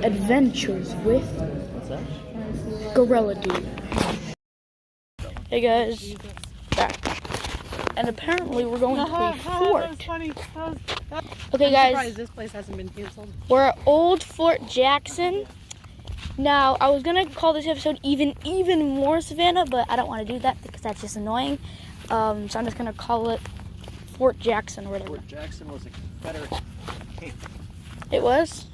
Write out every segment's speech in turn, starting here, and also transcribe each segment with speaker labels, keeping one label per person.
Speaker 1: Adventures with Gorilla Dude. Hey guys, back. And apparently we're going to a fort.
Speaker 2: That was funny.
Speaker 1: Okay guys,
Speaker 2: I'm surprised this place hasn't been canceled.
Speaker 1: we're at Old Fort Jackson. Now, I was gonna call this episode even more Savannah, but I don't want to do that because that's just annoying. So I'm just gonna call it Fort Jackson or whatever.
Speaker 3: Fort Jackson was a Confederate camp.
Speaker 1: It was.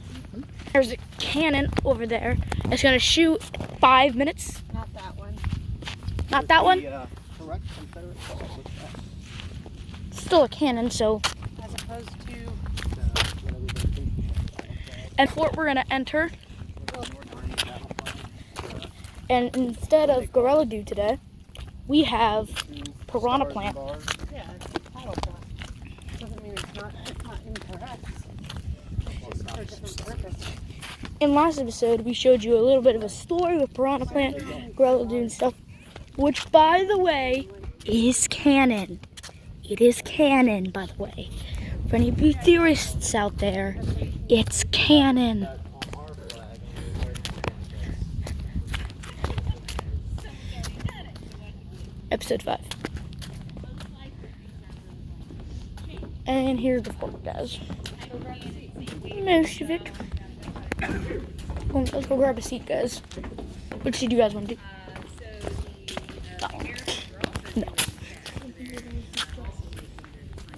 Speaker 1: There's a cannon over there. It's gonna shoot 5 minutes.
Speaker 2: Not that one.
Speaker 1: Not that one.
Speaker 3: The correct Confederate call. What's that?
Speaker 1: Still a cannon. So,
Speaker 2: As opposed to.
Speaker 1: and fort we're gonna enter. And instead of Gorilla Dude today, we have Piranha Plant.
Speaker 2: Yeah, it's a paddle plant. Doesn't mean it's not incorrect. It's just for a different purpose.
Speaker 1: In last episode, we showed you a little bit of a story with Piranha Plant, Gorilla Dude and stuff, which, by the way, is canon. It is canon, by the way. For any of you theorists out there, it's canon. Episode 5. And here's the fort, guys. Most of it. Let's go grab a seat, guys. Which seat do you guys want to do? That one. No.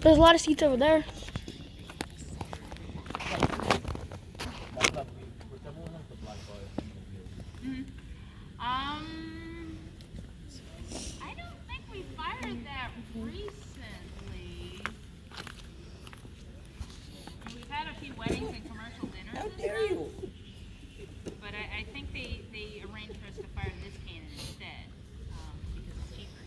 Speaker 1: There's a lot of seats over there.
Speaker 4: I don't think we fired that recently. We've had a few weddings and commercial dinners. How dare you? But I think they arranged for us to fire this cannon instead because it's cheaper.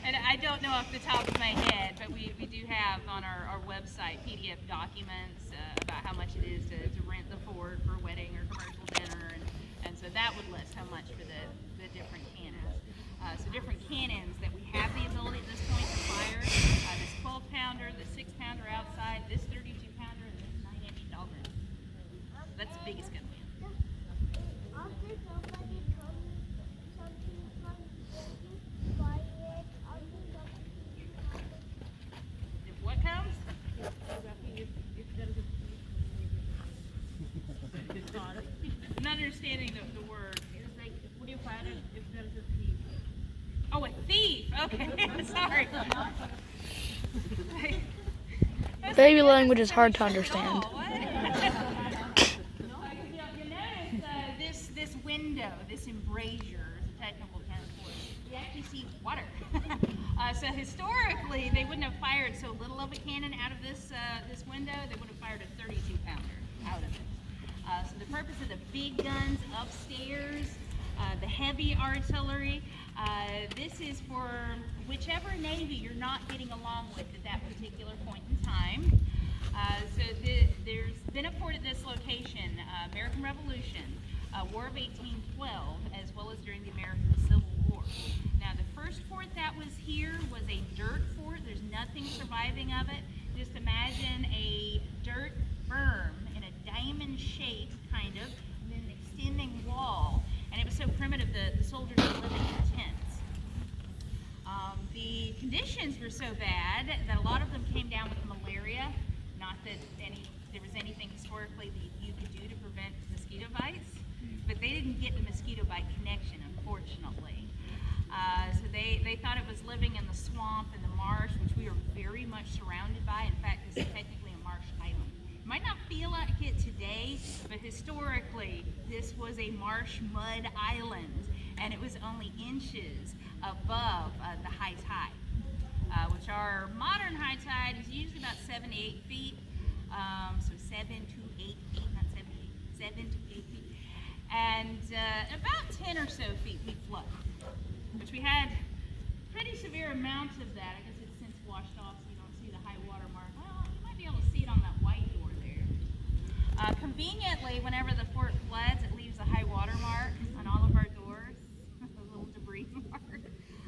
Speaker 4: And I don't know off the top of my head, but we do have on our website PDF documents about how much it is to rent the fort for a wedding or commercial dinner. And so that would list how much for the different cannons. So different cannons that we have the ability at this point to fire. This 12-pounder, the 6-pounder outside, this 32-pounder, and this 9-inch Dahlgren. That's the biggest gun we have. If what comes? I'm not understanding the word. It's like, what do you find if there's a thief? Oh, a thief! Okay, sorry.
Speaker 1: Baby language is hard to understand.
Speaker 4: Oh, what? You notice this window, this embrasure, is a technical term for it. We actually see water. So historically, they wouldn't have fired so little of a cannon out of this window. They would have fired a 32-pounder out of it. So the purpose of the big guns upstairs, the heavy artillery, this is for whichever Navy you're not getting along with at that particular point in time. There's been a fort at this location, American Revolution, War of 1812, as well as during the American Civil War. Now the first fort that was here was a dirt fort. There's nothing surviving of it. Just imagine a dirt berm in a diamond shape, kind of, and then an extending wall. And it was so primitive, the soldiers were living in tents. The conditions were so bad that a lot of them came down with malaria. Not that there was anything historically that you could do to prevent mosquito bites, but they didn't get the mosquito bite connection, unfortunately. So they thought it was living in the swamp and the marsh, which we are very much surrounded by. In fact, this is technically a marsh island. It might not feel like it today, but historically, this was a marsh mud island, and it was only inches above the high tide, which our modern high tide is usually about 7 to 8 feet. So 7 to 8 feet, not 7 to 8, 7 to 8 feet. And about 10 or so feet we flood, which we had pretty severe amounts of that. I guess it's since washed off, so you don't see the high water mark. Well, you might be able to see it on that white door there. Conveniently, whenever the fort floods, it leaves a high water mark on all of our doors, a little debris mark.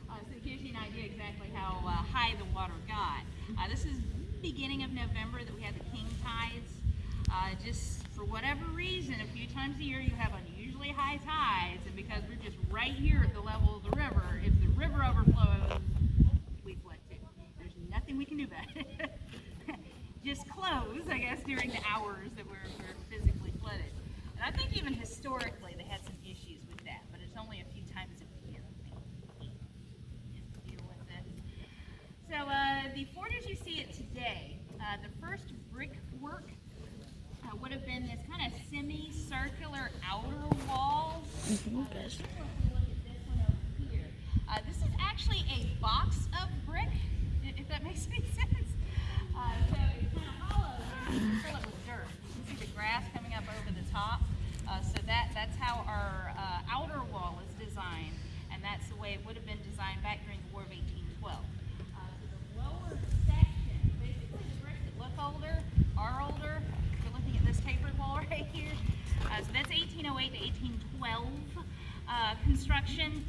Speaker 4: So it gives you an idea exactly how high the water got. This is beginning of November that we had the king tides. Just for whatever reason, a few times a year you have unusually high tides, and because we're just right here at the level of the river, if the river overflows, we flood too. There's nothing we can do about it. Just close, I guess, during the hours that we're physically flooded. And I think even historically they had some issues with that, but it's only a few times a year they deal with it. So the fort as you see it today, the first brickwork would have been this kind of semicircular outer wall.
Speaker 1: Guys.
Speaker 4: This is actually a box of brick, if that makes any sense. So it's kind of hollow, and you fill it with dirt. You can see the grass coming up over the top. So that's how our outer wall is designed, and that's the way it would have been designed back during the War of 1812. So the lower section, basically the bricks that look older are older. We're looking at this tapered wall right here. So that's 1808 to 1812 construction.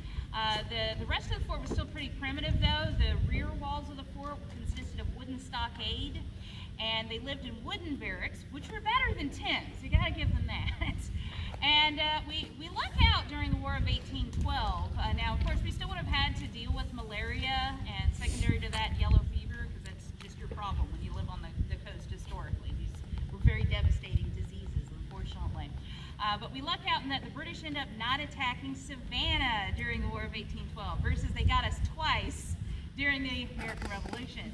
Speaker 4: The rest of the fort was still pretty primitive though. The rear walls of the fort consisted of wooden stockade, and they lived in wooden barracks, which were better than tents. You gotta give them that. And we luck out during the War of 1812. Now, of course, we still would have had to deal with malaria and secondary to that, yellow fever, because that's just your problem when you live on the coast historically. These were very devastating diseases, unfortunately. But we luck out in that the British end up not attacking Savannah during the War of 1812, versus they got us twice during the American Revolution.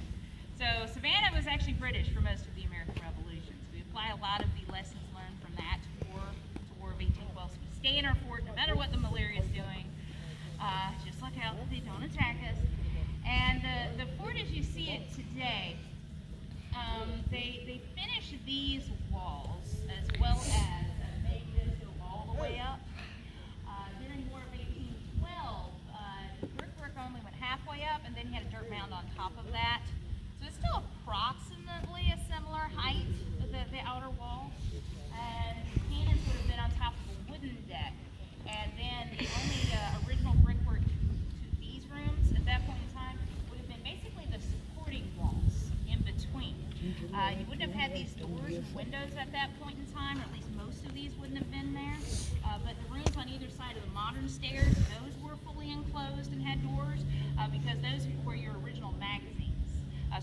Speaker 4: So Savannah was actually British for most of the American Revolution. So we apply a lot of the lessons learned from that to War of 1812. So we stay in our fort no matter what the malaria is doing. Just look out that they don't attack us. And the fort as you see it today, they finished these walls as well as make this go all the way up. During the War of 1812, the brickwork only went halfway up, and then you had a dirt mound on top of that. So it's still approximately a similar height of the outer wall. And the cannons would have been on top of a wooden deck. And then the only original brickwork to these rooms at that point in time would have been basically the supporting walls in between. You wouldn't have had these doors and windows at that point in time, or at least most of these wouldn't have been there. But the rooms on either side of the modern stairs, those were fully enclosed and had doors because those were your original magazines.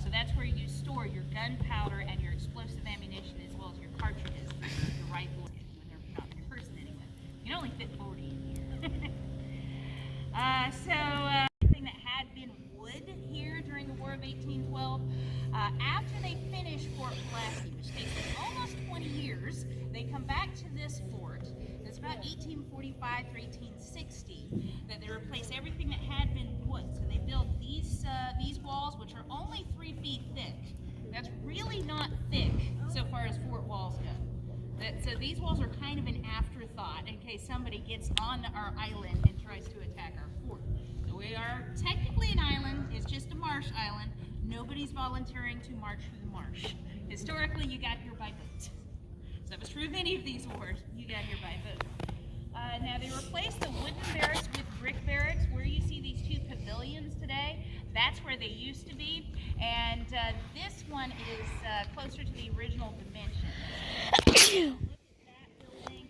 Speaker 4: So that's where you store your gunpowder and your explosive ammunition, as well as your cartridges for your rifle when they're not your person anyway. You can only fit 40 in here. Everything that had been wood here during the War of 1812, after they finish Fort Pulaski, which takes them almost 20 years, they come back to this fort. It's about 1845 through 1860 that they replace everything that had been wood. So they built these walls, which are only 3 feet thick. That's really not thick so far as fort walls go. So these walls are kind of an afterthought in case somebody gets on our island and tries to attack our fort. So we are technically an island. It's just a marsh island. Nobody's volunteering to march through the marsh. Historically, you got here by boat. So that was true of any of these wars. You got here by boat. Now they replaced the wooden barracks with brick barracks. Where you see these 2 pavilions today, that's where they used to be. And this one is closer to the original dimensions. Look at that building,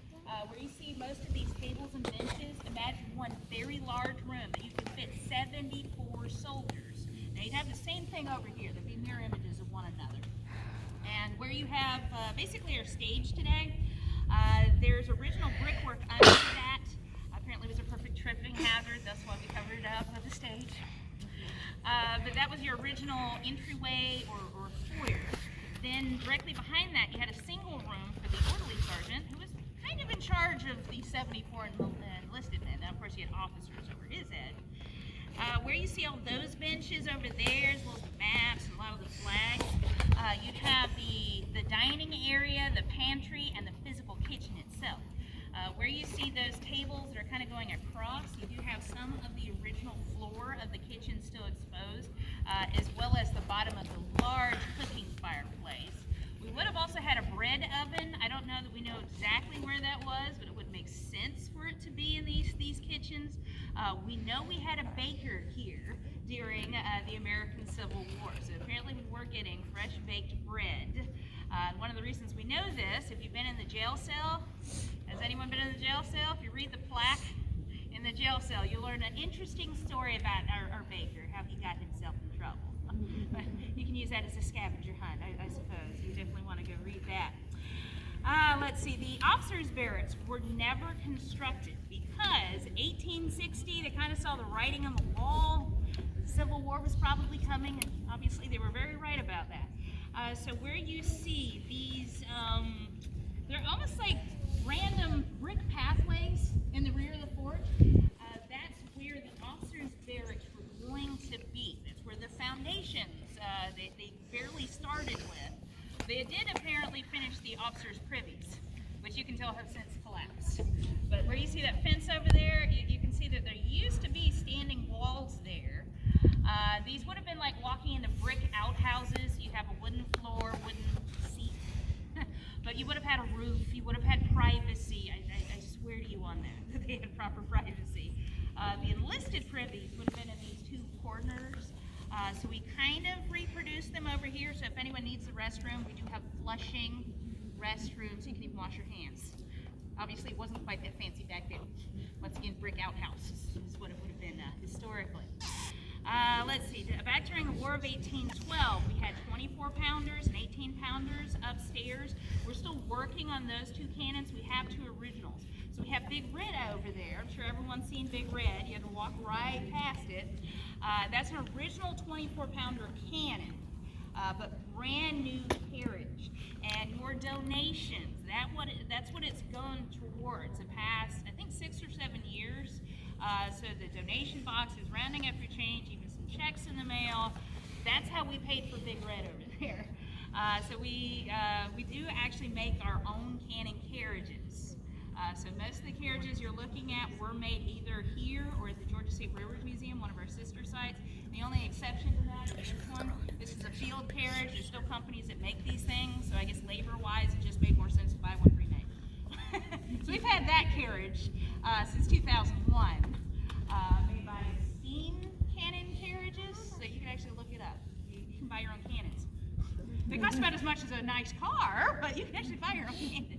Speaker 4: where you see most of these tables and benches. Imagine one very large room that you could fit 74 soldiers. Now you'd have the same thing over here. There'd be mirror images of one another. And where you have basically our stage today, there's original brickwork under that. Apparently it was a perfect tripping hazard. That's why we covered it up with the stage. But that was your original entryway or foyer. Then directly behind that, you had a single room for the orderly sergeant, who was kind of in charge of the 74 enlisted men. Now, of course, you had officers over his head. Where you see all those benches over there, as well as the maps and a lot of the flags, you'd have the dining area, the pantry, and the physical kitchen itself. Where you see those tables that are kind of going across, you do have some of the original floor of the kitchen still exposed, as well as the bottom of the large cooking fireplace. We would have also had a bread oven. I don't know that we know exactly where that was, but it would make sense for it to be in these kitchens. We know we had a baker here during the American Civil War, so apparently we were getting fresh baked bread. One one of the reasons we know this, if you've been in the jail cell, has anyone been in the jail cell? If you read the plaque in the jail cell, you'll learn an interesting story about our baker, how he got himself in trouble. But you can use that as a scavenger hunt, I suppose. You definitely want to go read that. Let's see, the officers' barracks were never constructed because 1860, they kind of saw the writing on the wall. The Civil War was probably coming, and obviously they were very right about that. So where you see these, they're almost like random brick pathways in the rear of the fort. That's where the officers' barracks were going to be. That's where the foundations they barely started with. They did apparently finish the officers' privies, which you can tell have since collapsed. But where you see that fence over there, you can see that there used to be standing walls there. These would have been like walking into brick outhouses. You have a wooden floor, wooden seat, but you would have had a roof. You would have had privacy. I swear to you on that they had proper privacy. The enlisted privies would have been in these two corners. So we kind of reproduced them over here. So if anyone needs the restroom, we do have flushing restrooms. You can even wash your hands. Obviously, it wasn't quite that fancy back then. Once again, brick outhouses is what it would have been historically. Let's see, back during the War of 1812, we had 24-pounders and 18-pounders upstairs. We're still working on those two cannons. We have two originals. So we have Big Red over there. I'm sure everyone's seen Big Red. You have to walk right past it. That's an original 24-pounder cannon, but brand new carriage. And your donations, that's what it's gone towards the past, I think, 6 or 7 years. So the donation box is rounding up your change, even some checks in the mail. That's how we paid for Big Red over there. So we do actually make our own cannon carriages. So most of the carriages you're looking at were made either here or at the Georgia State Railroad Museum, one of our sister sites. The only exception to that is this one. This is a field carriage. There's still companies that make these things, so I guess labor-wise it just made more sense to buy one pre-made. So we've had that carriage since 2001. Made by Steam Cannon Carriages, so you can actually look it up. You can buy your own cannons. They cost about as much as a nice car, but you can actually buy your own cannons.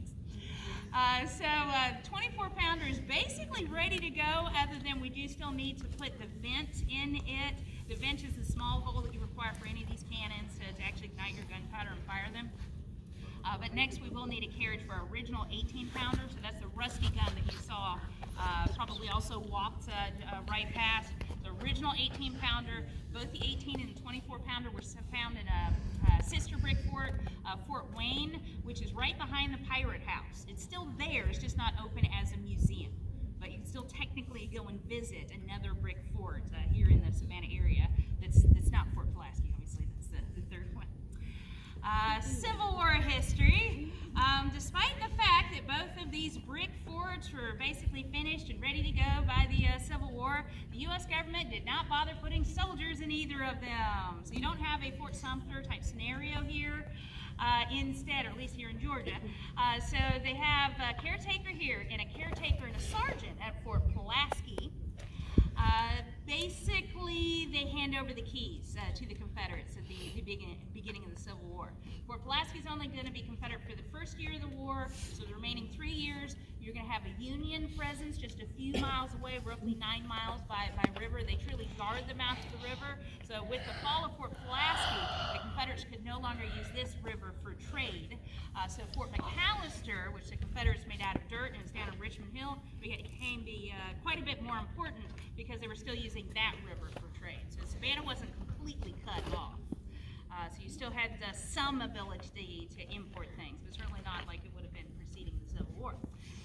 Speaker 4: 24-pounder is basically ready to go, other than we do still need to put the vent in it. The vent is the small hole that you require for any of these cannons to actually ignite your gunpowder and fire them. But next we will need a carriage for our original 18-pounder, so that's the rusty gun that you saw probably also walked right past. The original 18-pounder, both the 18 and the 24-pounder were found in a sister brick fort, Fort Wayne, which is right behind the Pirate House. It's still there, it's just not open as a museum. But you can still technically go and visit another brick fort here in the Savannah area that's not Fort Pulaski, obviously, that's the third one. Civil War history. Despite the fact that both of these brick forts were basically finished and ready to go by the Civil War, the U.S. government did not bother putting soldiers in either of them. So you don't have a Fort Sumter type scenario here instead, or at least here in Georgia. So they have a caretaker here and a caretaker and a sergeant at Fort Pulaski. Basically, they hand over the keys to the Confederates at the beginning of the Civil War. Fort Pulaski is only going to be Confederate for the first year of the war, so the remaining 3 years, you're going to have a Union presence just a few miles away, roughly 9 miles by river. They truly guard the mouth of the river. So with the fall of Fort Pulaski, the Confederates could no longer use this river for trade. So Fort McAllister, which the Confederates made out of dirt and is down in Richmond Hill, became quite a bit more important because they were still using that river for trade. So Savannah wasn't completely cut off. So you still had some ability to import things, but certainly not like it would have been preceding the Civil War.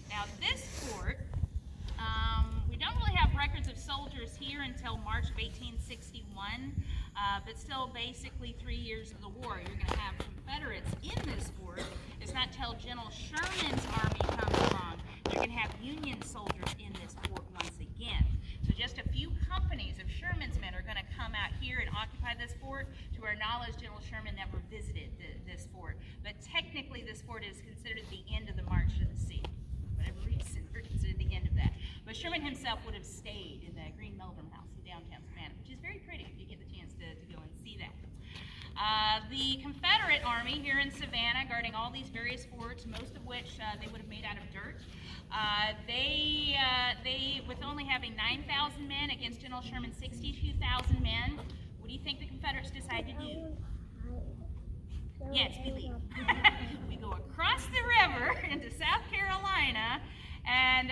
Speaker 4: Now this fort, we don't really have records of soldiers here until March of 1861, but still basically 3 years of the war. You're going to have Confederates in this fort. It's not until General Sherman's army comes along. You're going to have Union soldiers in this fort once again. So just a few companies of Sherman's men are going to come out here and occupy this fort. To our knowledge, General Sherman never visited this fort. But technically, this fort is considered the end of the March to the Sea. For whatever reason, we're considered the end of that. But Sherman himself would have stayed in the Green Meldrum House in downtown Savannah, which is very pretty if you get the chance to go and see that. The Confederates Confederate Army here in Savannah, guarding all these various forts, most of which they would have made out of dirt. They, with only having 9,000 men against General Sherman's 62,000 men, what do you think the Confederates decided to do? Yes, we leave. We go across the river into South Carolina, and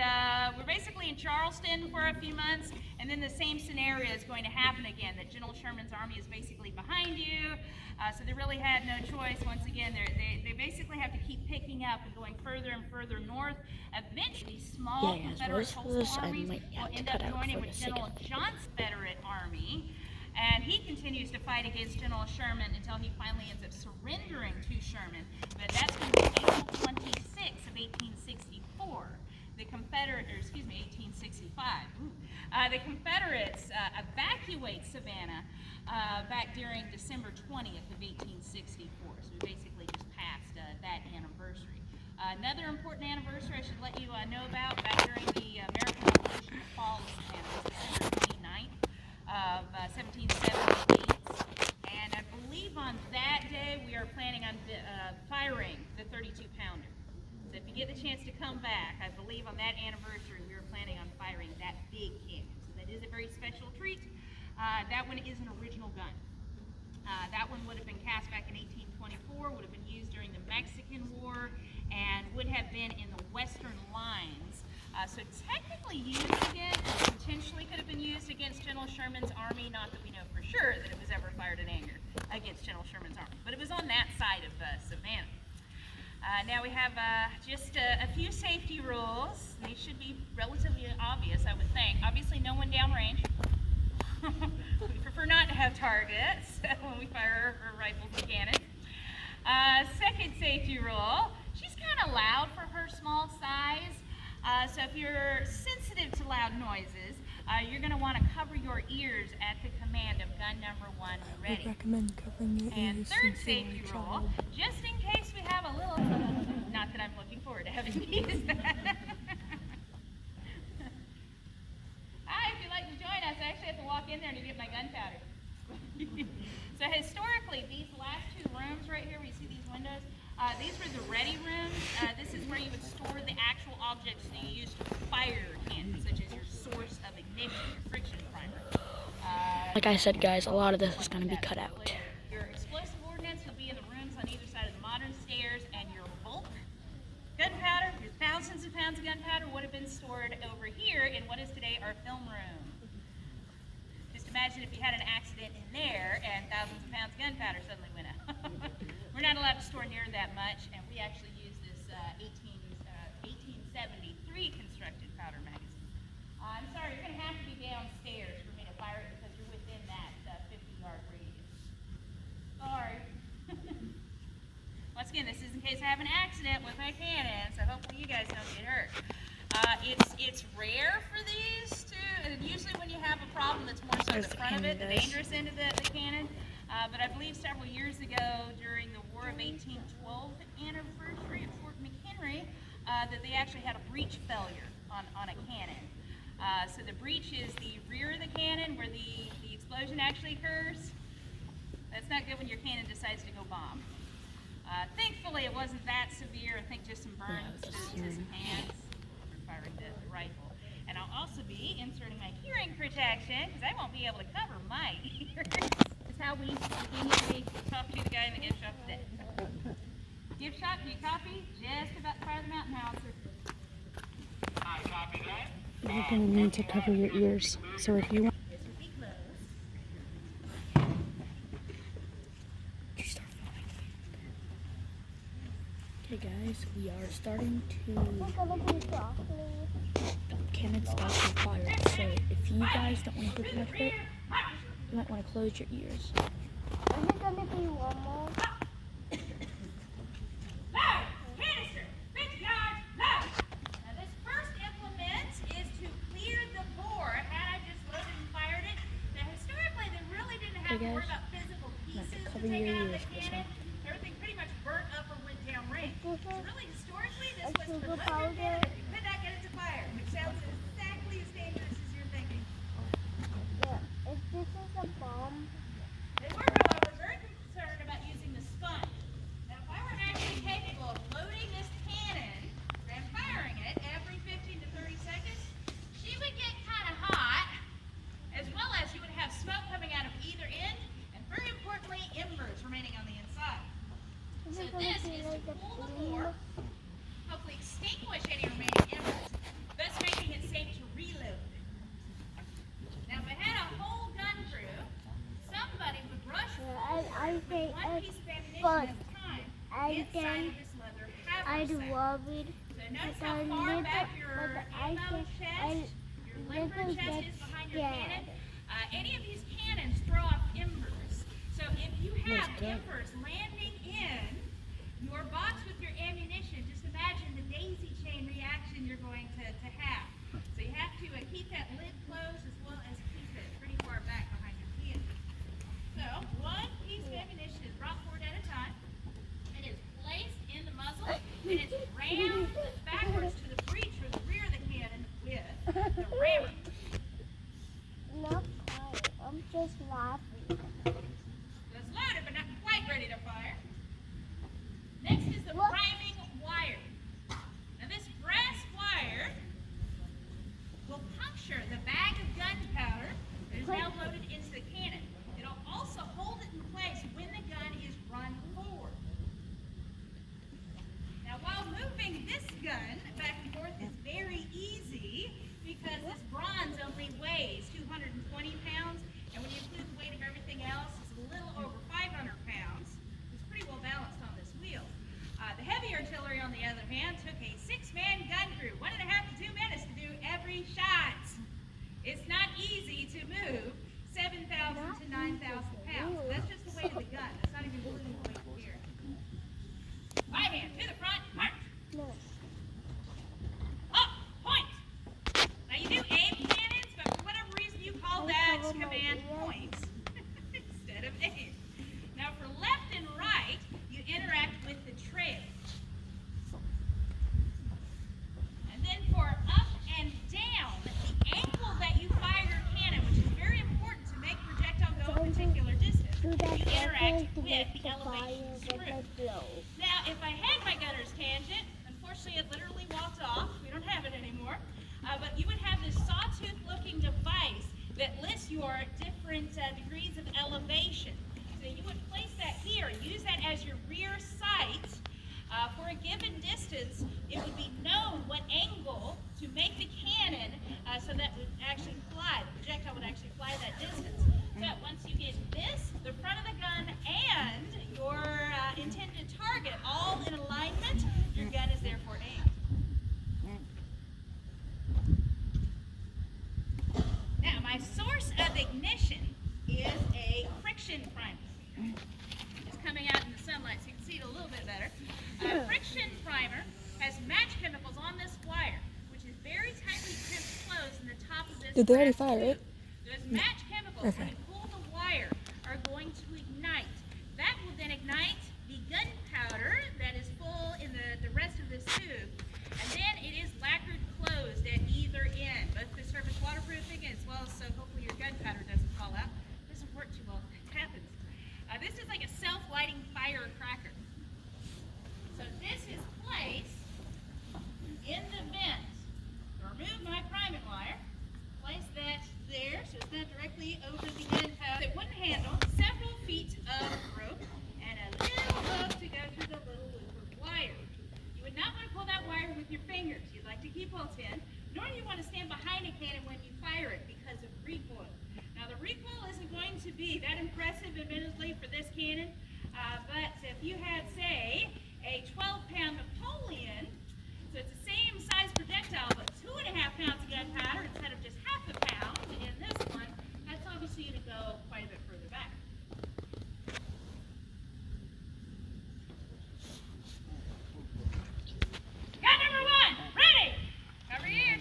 Speaker 4: we're basically in Charleston for a few months, and then the same scenario is going to happen again, that General Sherman's army is basically behind you, so they really had no choice. Once again, they basically have to keep picking up and going further and further north. Eventually, small Confederate coastal armies will end up joining with General John's Confederate army, and he continues to fight against General Sherman until he finally ends up surrendering to Sherman. But that's going to be April 26th of 1864. The Confederate, or excuse me, 1865. The Confederates evacuate Savannah back during December 20th of 1864. So we basically just passed that anniversary. Another important anniversary I should let you know about, back during the American Revolution, the fall of Savannah, was December 29th. Of 1778, and I believe on that day we are planning on firing the 32-pounder. So if you get the chance to come back, I believe on that anniversary we are planning on firing that big cannon. So that is a very special treat. That one is an original gun. That one would have been cast back in 1824, would have been used during the Mexican War, and would have been in the Western lines. So technically used again, or potentially could have been used against General Sherman's army, not that we know for sure that it was ever fired in anger against General Sherman's army, but it was on that side of Savannah. Now we have just a few safety rules. They should be relatively obvious, I would think. Obviously no one downrange. We prefer not to have targets when we fire our rifles and cannons. Second safety rule, she's kind of loud for her small size. So if you're sensitive to loud noises, you're going to want to cover your ears at the command of gun number 1, ready.
Speaker 1: I recommend covering your
Speaker 4: And
Speaker 1: ears
Speaker 4: third
Speaker 1: since you are
Speaker 4: safety
Speaker 1: a
Speaker 4: rule,
Speaker 1: child.
Speaker 4: just in case we have a little, not that I'm looking forward to having to use that. Hi, if you'd like to join us, I actually have to walk in there to get my gunpowder. So historically, these last two rooms right here, where you see these windows, these were the ready rooms. This is where you would store the actual objects that you use to fire your cannon, such as your source of ignition, your friction primer.
Speaker 1: Like I said, guys, a lot of this is going to be cut out.
Speaker 4: Your explosive ordnance will be in the rooms on either side of the modern stairs, and your bulk gunpowder, your thousands of pounds of gunpowder, would have been stored over here in what is today our film room. Just imagine if you had an accident in there and thousands of pounds of gunpowder suddenly went out. We're not allowed to store near that much, and we actually use this 1873 constructed powder magazine. I'm sorry, you're going to have to be downstairs for me to fire it because you're within that 50-yard radius. Sorry. Once again, this is in case I have an accident with my cannon, so hopefully you guys don't get hurt. It's rare for these to, usually when you have a problem that's more so
Speaker 1: There's
Speaker 4: the
Speaker 1: the
Speaker 4: front of it,
Speaker 1: cannon,
Speaker 4: the
Speaker 1: guys.
Speaker 4: dangerous end of the cannon. But I believe several years ago during the War of 1812 anniversary at Fort McHenry, that they actually had a breech failure on a cannon. So the breech is the rear of the cannon where the explosion actually occurs. That's not good when your cannon decides to go bomb. Thankfully, it wasn't that severe. I think just some burns to some hands for firing the rifle. And I'll also be inserting my hearing protection because I won't be able to cover my ears. That's how we conveniently talk to the guy in the gift shop today. Gift shop, do you copy? Just about to fire the mountain howitzer.
Speaker 5: I copy that.
Speaker 2: You're going to need to cover your ears. So if you want.
Speaker 4: This would be close.
Speaker 1: Okay, guys, we are starting to cannon start to fire. So if you guys don't want to hear too much of it, you might want to close your ears.
Speaker 6: Is it gonna be one more?
Speaker 4: Canister, 50 yards, low. Now this first implement is to clear the bore. Had I just loaded and fired it, now historically they really didn't have to
Speaker 1: Hey,
Speaker 4: worry
Speaker 1: guys.
Speaker 4: about physical
Speaker 1: You have to
Speaker 4: pieces to
Speaker 1: cover
Speaker 4: take
Speaker 1: your
Speaker 4: out of
Speaker 1: ears
Speaker 4: the
Speaker 1: for this
Speaker 4: cannon. Everything pretty much burnt up or went downrange. So really historically this was to load your cannon and you could not get it to fire, which sounds exactly as dangerous as you're thinking.
Speaker 6: Yeah. If this is a bomb,
Speaker 4: They were, however, very concerned about using the sponge.
Speaker 6: see
Speaker 4: is
Speaker 6: like
Speaker 4: to
Speaker 6: the
Speaker 4: pull the
Speaker 6: boom.
Speaker 4: bore, hopefully extinguish any remaining embers, thus making it safe to reload. Now, if I had a whole gun crew, somebody would rush forward
Speaker 6: I
Speaker 4: with
Speaker 6: think
Speaker 4: one piece of ammunition
Speaker 6: but
Speaker 4: at a time
Speaker 6: I
Speaker 4: inside
Speaker 6: then
Speaker 4: of this leather
Speaker 6: I'd
Speaker 4: haversack.
Speaker 6: worried.
Speaker 4: So notice
Speaker 6: but
Speaker 4: how
Speaker 6: I
Speaker 4: far
Speaker 6: little-
Speaker 4: back your
Speaker 6: but I
Speaker 4: ammo
Speaker 6: think
Speaker 4: chest, your limber
Speaker 6: little
Speaker 4: chest
Speaker 6: bit
Speaker 4: is behind your
Speaker 6: scared.
Speaker 4: cannon. Any of these cannons throw off embers. So if you have embers landing in your box with your ammunition, just imagine the daisy chain reaction you're going to have. So you have to keep that lid closed as well as keep it pretty far back behind your cannon. So one piece of ammunition is brought forward at a time. It is placed in the muzzle, and it's rammed backwards to the breech or the rear of the cannon with the rammer.
Speaker 6: Not quite. I'm just laughing.
Speaker 4: It's loaded, but not quite ready to fire. Next is the
Speaker 6: What?
Speaker 4: priming wire. Now this brass wire will puncture the bag of gunpowder that is now loaded into the cannon. It'll also hold it in place when the gun is run forward. Now while moving this gun back and forth is very easy because this bronze only weighs 220 pounds, and when you include the weight of everything else, it's a little over 500 pounds. It's pretty well balanced on this wheel. The heavy artillery, on the other hand, took a 6-man gun crew, 1.5 to 2 minutes to do every shot. It's not easy to move 7,000 to 9,000 pounds. That's just the weight of the gun. That's not even including the weight of the gear. Right hand to the front, march.
Speaker 6: No.
Speaker 4: Up, point. Now you do aim cannons, but for whatever reason you call that command point instead of aim. Now for left and right, you interact with the trail. And then for up and down, the angle that you fire your cannon, which is very important to make projectile go a particular distance,
Speaker 6: Do that
Speaker 4: you interact
Speaker 6: to
Speaker 4: with
Speaker 6: make
Speaker 4: the
Speaker 6: the fire
Speaker 4: elevation
Speaker 6: with
Speaker 4: screw.
Speaker 6: the blow.
Speaker 4: Now, if I had my gunner's tangent, unfortunately it literally walked off. We don't have it anymore. But you would have this sawtooth-looking device that lists your different degrees of elevation. So you would place that here, use that as your rear sight. For a given distance, it would be known what angle to make the cannon so that would actually fly. The projectile would actually fly that distance. So once you get this, the front of the gun, and your intended target all in alignment, your gun is therefore aimed. Now, my source of ignition is a friction primer. It's coming out in the sunlight so you can see it a little bit better. Friction primer has match chemicals on this wire, which is very tightly crimped closed in the top of this.
Speaker 7: Did they already
Speaker 4: brass
Speaker 7: fire it?
Speaker 4: tube. Those match chemicals, when you pull the wire, are going to ignite. That will then ignite the gunpowder that is full in the rest of this tube. And then it is lacquered closed at either end, both the surface waterproofing as well as so hopefully your gunpowder doesn't fall out. It doesn't work too well if it happens. This is like a self-lighting firecracker. So this is placed in the vent. To remove my priming wire, place that there so it's not directly over the gunpowder. It wouldn't handle several feet of rope and a little hook to go through the little loop of wire. You would not want to pull that wire with your fingers. You'd like to keep both in, nor do you want to stand behind a cannon when you fire it because of recoil. Now the recoil isn't going to be that impressive admittedly for this cannon, but if you had, say, a 12-pound Napoleon, so it's the same size projectile, but 2.5 pounds of gunpowder instead of just half a pound in this one, that's obviously going to go quite a bit further back. Gun number 1, ready! Cover your ears.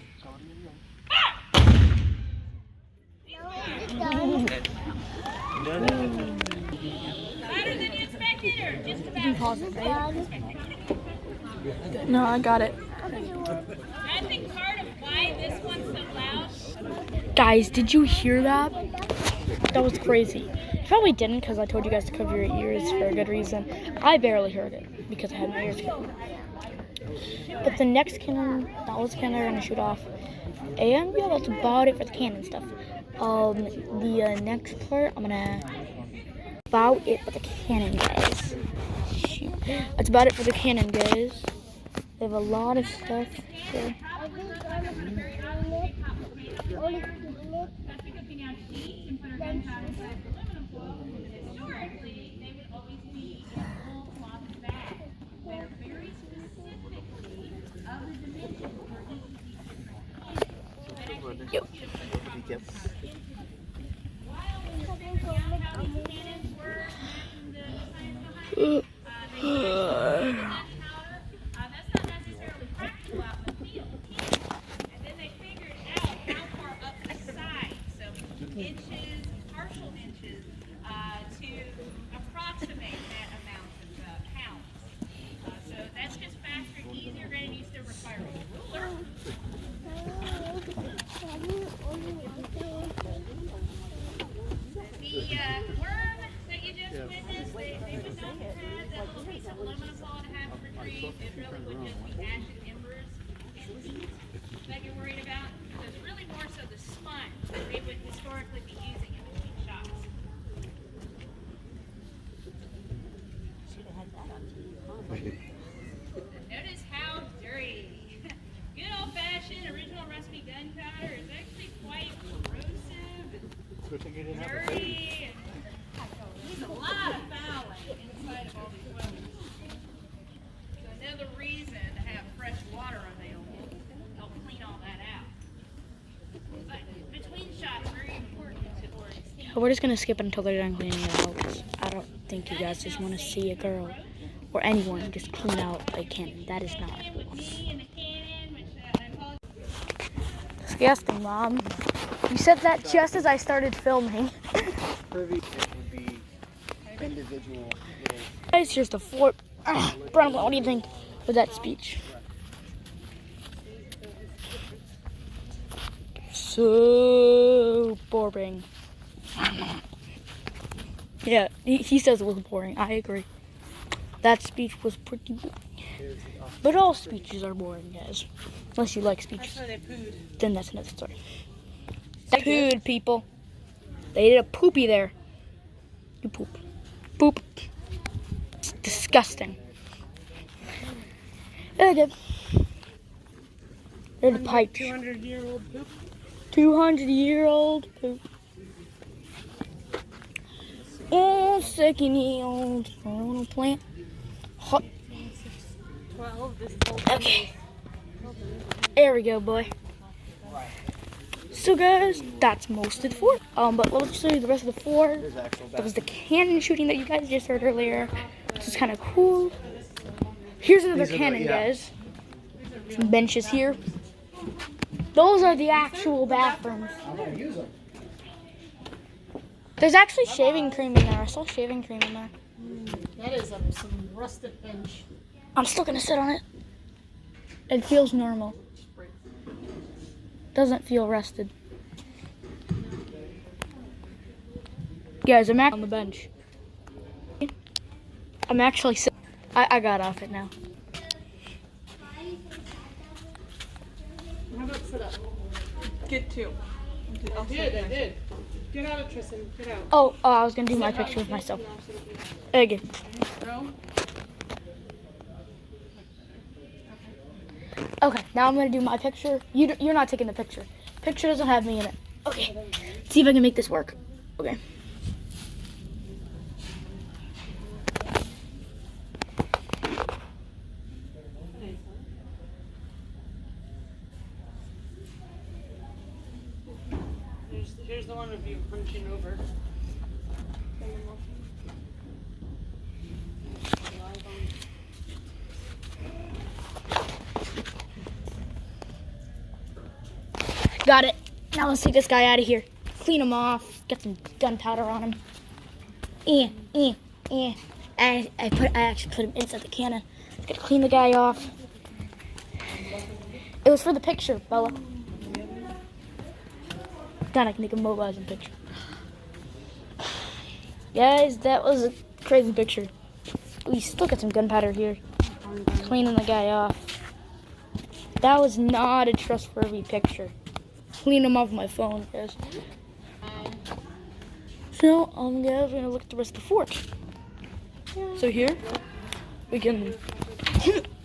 Speaker 4: Louder than you expected, or just about?
Speaker 7: Pause it, right?
Speaker 6: Done.
Speaker 7: No, I got it.
Speaker 4: I think part of why this one's so loud.
Speaker 1: Guys, did you hear that? That was crazy. You probably didn't because I told you guys to cover your ears for a good reason. I barely heard it because I had my ears covered. But the next cannon, that was the cannon I'm going to shoot off. And yeah, that's about it for the cannon stuff. The next part, I'm going to about it for the cannon, guys. Shoot. That's about it for the cannon, guys. They have a lot of stuff here.
Speaker 4: Historically, they would always be in full cloth bags that are very specifically of the dimensions for each of these different cannons.
Speaker 1: Yep.
Speaker 4: How these cannons were and the science behind it, they used gunpowder. That's not necessarily practical out in the field. And then they figured out how far up the side, so inches, partial inches, to approximate that amount of pounds. So that's just faster and easier. Granted, you still require a ruler. The worm that you just witnessed, they would not have had that little piece of aluminum foil to have to retrieve. It really would just be ash and embers and heat that you're worried about. So it's really more so the sponge that they would historically be using in between shots. Notice how dirty. Good old-fashioned original recipe gunpowder is actually quite corrosive and dirty. And there's a lot of fouling inside of all these wells. So another reason to have fresh water available to help clean all that out. But between shots, very important to extinguish.
Speaker 1: We're just gonna skip it until they're done cleaning it out, 'cause I don't think you guys just want to see a girl or anyone just clean out a cannon. That is not
Speaker 4: With me and the cannon, which I apologize.
Speaker 1: disgusting, Mom. You said that just as I started filming.
Speaker 3: Privy, it would be individual little.
Speaker 1: Guys, here's the fort. Brian, what do you think of that speech? So boring. Yeah, he says it was boring. I agree. That speech was pretty boring. But all speeches are boring, guys. Unless you like speeches.
Speaker 2: That's why they pooed.
Speaker 1: Then that's another story. They pooed, people. They did a poopy there. You poop. Poop. It's disgusting. Okay. There's the pipes.
Speaker 2: 200-year-old poop.
Speaker 1: 200-year-old poop. Oh, second-year-old coronal plant. Hot.
Speaker 2: 12. This whole
Speaker 1: Okay. There we go, boy. So guys, that's most of the fort. But let's show you the rest of the fort.
Speaker 3: There's actual
Speaker 1: That was the cannon shooting that you guys just heard earlier. This is kind of cool. Here's another
Speaker 3: These are the-
Speaker 1: cannon,
Speaker 3: yeah.
Speaker 1: guys. Some benches here. Those are the actual bathrooms.
Speaker 3: I'm gonna use them.
Speaker 1: There's actually shaving cream in there. I saw shaving cream in there.
Speaker 2: That is some rusted bench.
Speaker 1: I'm still gonna sit on it. It feels normal. Doesn't feel rested. Guys, I'm on the bench. I'm actually sitting. I got off it now.
Speaker 2: How about sit up?
Speaker 7: Get two. I'll
Speaker 2: I did. Get out of Tristan. Get out.
Speaker 1: Oh, I was gonna do my picture with myself. Okay.
Speaker 2: No?
Speaker 1: Okay, now I'm gonna do my picture. You're not taking the picture. Picture doesn't have me in it. Okay. See if I can make this work. Okay.
Speaker 2: Here's the one of you punching over.
Speaker 1: Got it. Now let's take this guy out of here. Clean him off. Get some gunpowder on him. I actually put him inside the cannon. Gotta clean the guy off. It was for the picture, Bella. Then I can take a mobilizing picture. Guys, that was a crazy picture. We still got some gunpowder here. Cleaning the guy off. That was not a trustworthy picture. Clean him off my phone, guys. So, guys, we're gonna look at the rest of the fort. So here, we can.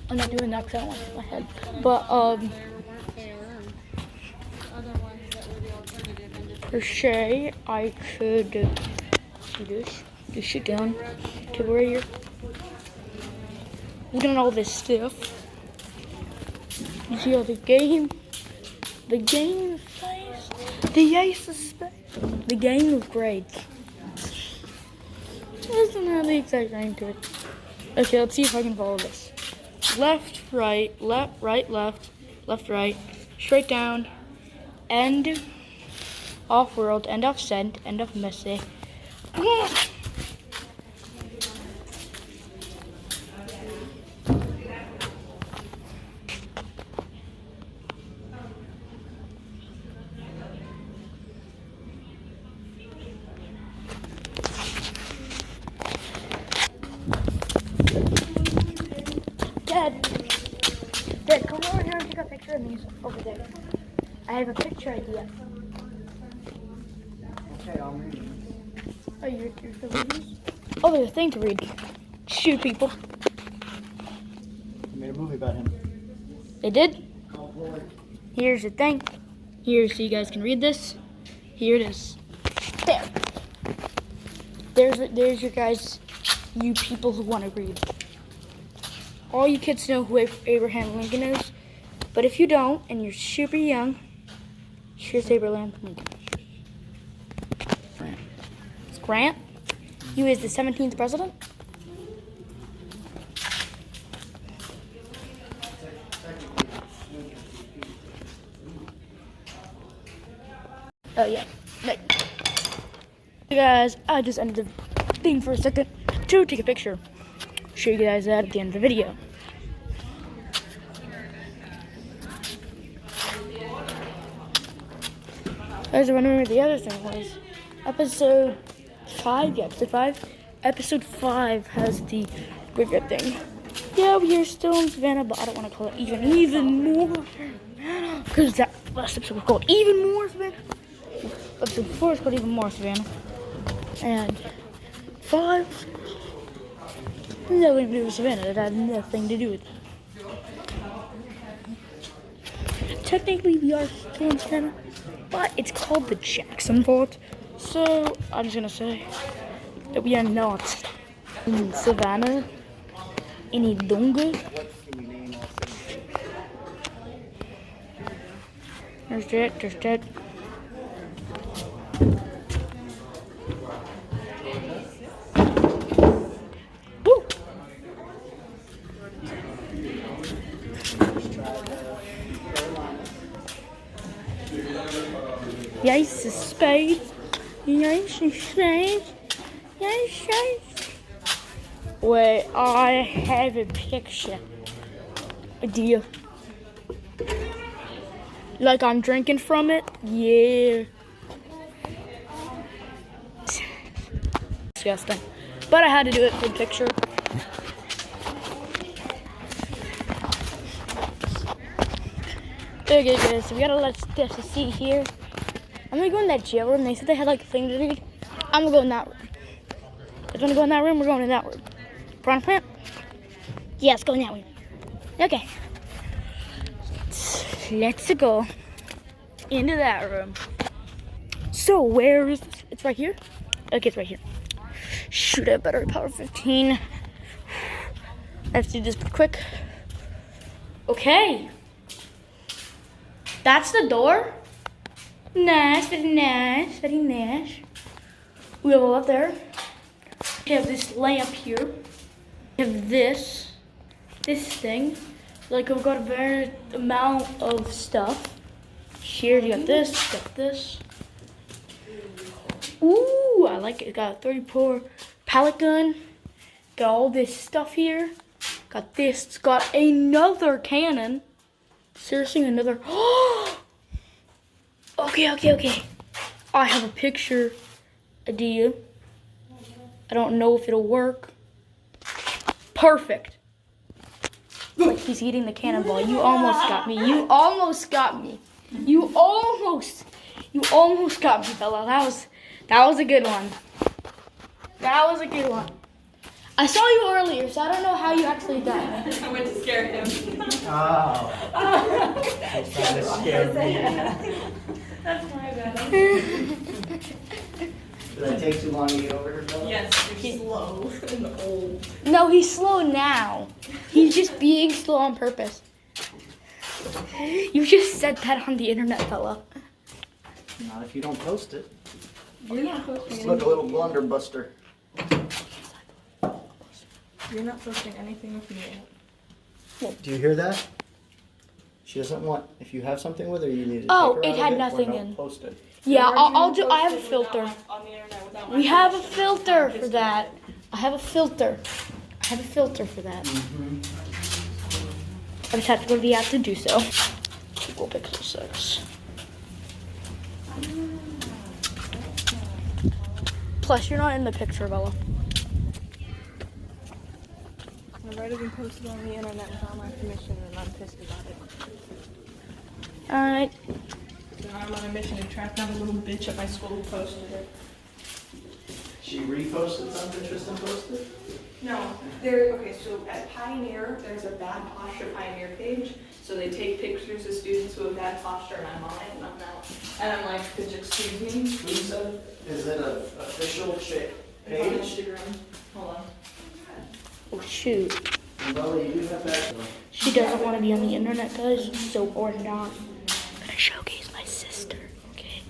Speaker 1: I'm not doing that because I don't want to hit my head. But for Shay, I could do this. Just sit down to where you're looking at all this stuff. You see all the game phase, the ace of spades, the game of grades. Doesn't have the exact name to it. Okay, let's see if I can follow this. Left, right, left, right, left, left, right, straight down, end, off world, end off sent, end off messy. Dad, come over here and take a picture of me over there. I have a picture idea.
Speaker 3: Okay, I'll read it.
Speaker 1: Oh, you're still reading? Oh, there's a thing to read. Shoot people.
Speaker 3: You made a movie about him.
Speaker 1: They did?
Speaker 3: Oh boy.
Speaker 1: Here's the thing. Here, so you guys can read this. Here it is. There. There's your guys, you people who want to read. All you kids know who Abraham Lincoln is, but if you don't, and you're super young, here's Abraham Lincoln. It's Grant. He was the 17th president. Oh yeah. Right. Hey guys, I just ended the thing for a second to take a picture. Show you guys that at the end of the video. I was wondering what the other thing was. Episode 5, yeah, episode 5. Episode 5 has the graveyard thing. Yeah, we are still in Savannah, but I don't want to call it even more Savannah, because that last episode was called Even More Savannah. Episode 4 is called Even More Savannah. And 5, nothing to do with Savannah. That had nothing to do with it. Technically, we are still in Savannah, but it's called the Jackson Fort. So, I'm just gonna say that we are not in Savannah any longer. There's that. Woo! Yes, a spade. Yes, a spade. Yes. Wait, I have a picture. Idea. Like I'm drinking from it? Yeah. Disgusting. But I had to do it for the picture. Okay guys, so we got a lot of stuff to see here. I'm gonna go in that jail room. They said they had like a thing to read. I'm gonna go in that room. If you wanna go in that room, we're going in that room. Piranha Plant? Yeah, let's go in that room. Okay. Let's go into that room. So where is this? It's right here? Okay, it's right here. Shoot, I have battery power 15. Let's do this quick. Okay. That's the door. Nice, very nice, very nice. We have a lot there. We have this lamp here. We have this thing. Like we've got a very amount of stuff. Here you got this, Ooh, I like it. Got a 34 pallet gun. Got all this stuff here. Got this. It's got another cannon. Seriously, another. Okay. I have a picture idea. I don't know if it'll work. Perfect. Like he's eating the cannonball. You almost got me. You almost got me, Bella. That was a good one. I saw you earlier, so I don't know how you actually got me.
Speaker 7: I went to scare him.
Speaker 3: Oh. He's trying to scare me.
Speaker 7: That's my bad.
Speaker 3: Did that take too long to get over here, Bella?
Speaker 7: Yes, you're slow and old.
Speaker 1: No, he's slow now. He's just being slow on purpose. You just said that on the internet, fella.
Speaker 3: Not if you don't post it.
Speaker 7: You're not posting
Speaker 3: Just look a little blunderbuster.
Speaker 7: You're not posting anything with me yet.
Speaker 3: Do you hear that? She doesn't want. If you have something with her, you need to
Speaker 1: Oh,
Speaker 3: take her
Speaker 1: it
Speaker 3: out
Speaker 1: had
Speaker 3: of
Speaker 1: nothing
Speaker 3: or don't
Speaker 1: in.
Speaker 3: Post it.
Speaker 1: Yeah, I'll do. I have a filter.
Speaker 7: On the internet without my
Speaker 1: We have a
Speaker 7: permission.
Speaker 1: filter for that. I have a filter. I have a filter for that. I just have to go to the app to do so. Google Pixel 6. Plus, you're not in the picture, Bella.
Speaker 7: I've already been posted on the internet without my permission, and I'm pissed about it.
Speaker 1: Alright.
Speaker 7: So now I'm on a mission to track down the little bitch at my school who posted it.
Speaker 3: She reposted something Tristan posted?
Speaker 7: No, okay, so at Pioneer, there's a bad posture Pioneer page. So they take pictures of students who have bad posture, and I'm on it, and I'm out. And I'm like, could you excuse me?
Speaker 3: Is it an official
Speaker 7: It's on
Speaker 3: page?
Speaker 7: Instagram. Hold on.
Speaker 1: Oh, shoot.
Speaker 3: Bella, you do have that.
Speaker 1: She doesn't want to be on the internet, guys. So, or not. I'm gonna showcase my sister, okay?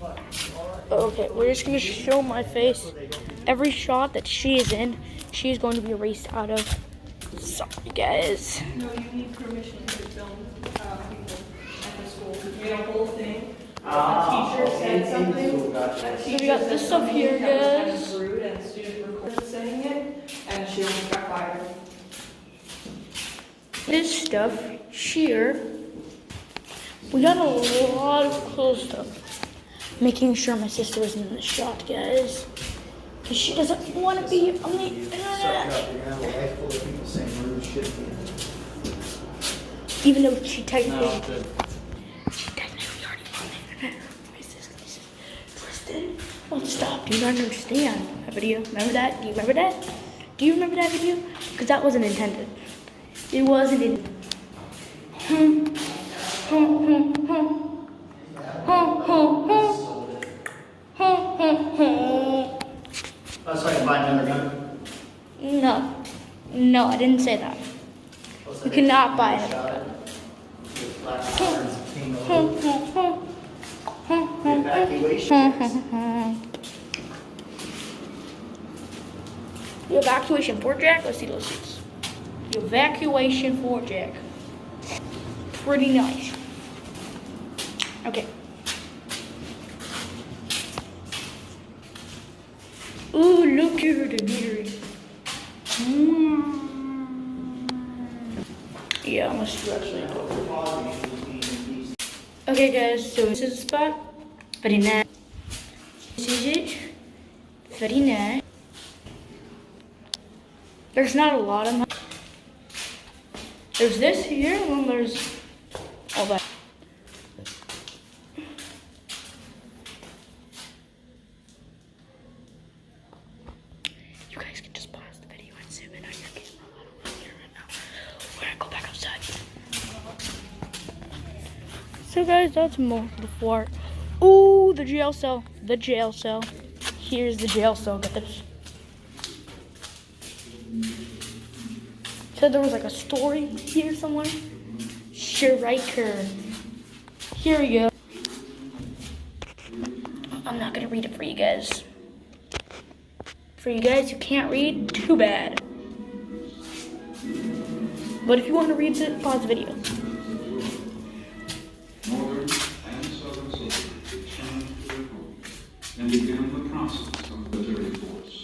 Speaker 1: Okay, we're just gonna show my face. Every shot that she is in, she is going to be erased out of. Sorry, guys.
Speaker 7: No, you need permission to film people at the school. We made a whole thing. A teacher said something. A
Speaker 1: So we got this stuff here,
Speaker 7: that was kind
Speaker 1: guys.
Speaker 7: of rude, and the student recorded saying it, and she almost got fired.
Speaker 1: This stuff here. We got a lot of cool stuff. Making sure my sister isn't in the shot, guys. Because she doesn't want to be on the internet.
Speaker 3: You're gonna have a life full of people saying rude shit to you.
Speaker 1: Even though she technically.
Speaker 3: No, good.
Speaker 1: She technically already on the internet. My sister said, Tristan, oh, stop. Do you not understand that video? Remember that? Do you remember that? Do you remember that video? Because that wasn't intended. It wasn't intended.
Speaker 3: Oh, so I can buy another gun?
Speaker 1: No. No, I didn't say that. You cannot buy it.
Speaker 3: Evacuation.
Speaker 1: The evacuation for Jack? Let's see those seats. The evacuation for Jack. Pretty nice. Okay. Ooh, look at her, the beauty. Yeah, I'm gonna stretch that. Okay, guys, so this is the spot. Very nice. This is it. Very nice. There's not a lot of them. There's this here, and then there's all that. You guys can just pause the video and zoom in on your camera. I don't really care right now. We're gonna go back outside. So guys, that's more of the fort. Ooh, the jail cell. The jail cell. Here's the jail cell, guys. Said there was like a story here somewhere. Striker. Here we go. I'm not gonna read it for you guys. For you guys who can't read, too bad. But if you want to read it, pause the video.
Speaker 8: Northern and southern soldiers returned to their homes and began the process of military force.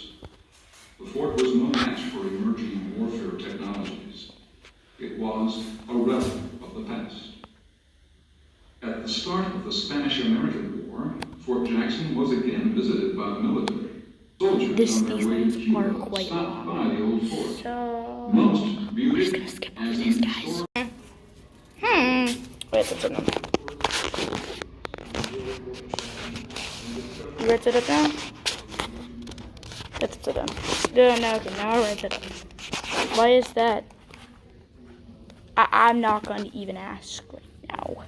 Speaker 8: The fort was no match for emerging warfare technologies. It was a relic of the past. At the start of the Spanish-American War, Fort Jackson was again visited by the military. Soldiers
Speaker 1: These
Speaker 8: on their way
Speaker 1: ones
Speaker 8: to
Speaker 1: are
Speaker 8: Cuba
Speaker 1: quite
Speaker 8: stopped
Speaker 1: long.
Speaker 8: by the old fort.
Speaker 1: So
Speaker 8: Most
Speaker 1: we're
Speaker 8: viewed
Speaker 1: just
Speaker 8: it
Speaker 1: gonna skip over
Speaker 8: as an
Speaker 1: this, guys.
Speaker 8: historic
Speaker 1: Wait, that's enough. You write it up now? That's it down. No, okay, now I write it up. Why is that? I'm not going to even ask right now.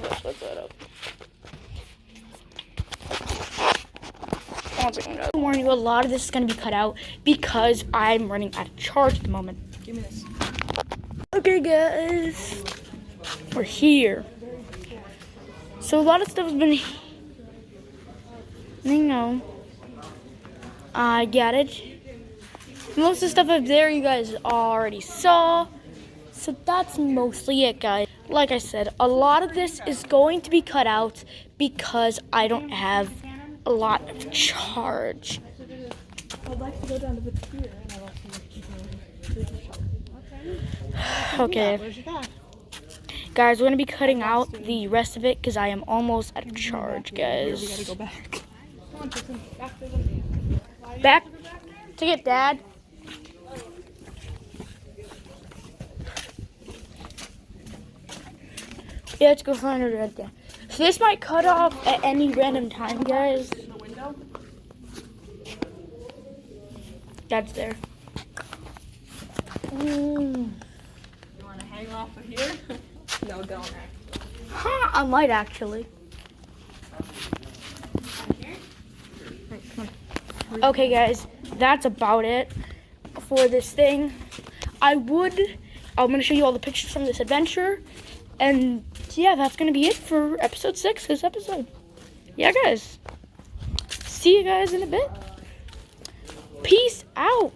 Speaker 1: Let's look that up. One second, guys. I warn you, a lot of this is going to be cut out because I'm running out of charge at the moment.
Speaker 7: Give me this.
Speaker 1: Okay, guys. We're here. So a lot of stuff has been... I get it. Most of the stuff up there you guys already saw. So that's mostly it, guys. Like I said, a lot of this is going to be cut out because I don't have a lot of charge.
Speaker 7: I'd like to go down to the pier and I'll
Speaker 1: Okay.
Speaker 2: Where's your dad?
Speaker 1: Guys, we're going to be cutting out the rest of it because I am almost out of charge, guys.
Speaker 7: We gotta go back.
Speaker 1: Back to get Dad. Yeah, let's go find her right there. So this might cut off at any random time, guys.
Speaker 7: The window?
Speaker 1: Dad's there.
Speaker 7: You wanna hang off of here? No, don't actually.
Speaker 1: Huh, I might actually. Okay, guys, that's about it for this thing. I'm gonna show you all the pictures from this adventure. And yeah, that's gonna be it for episode 6, this episode. Yeah, guys. See you guys in a bit. Peace out.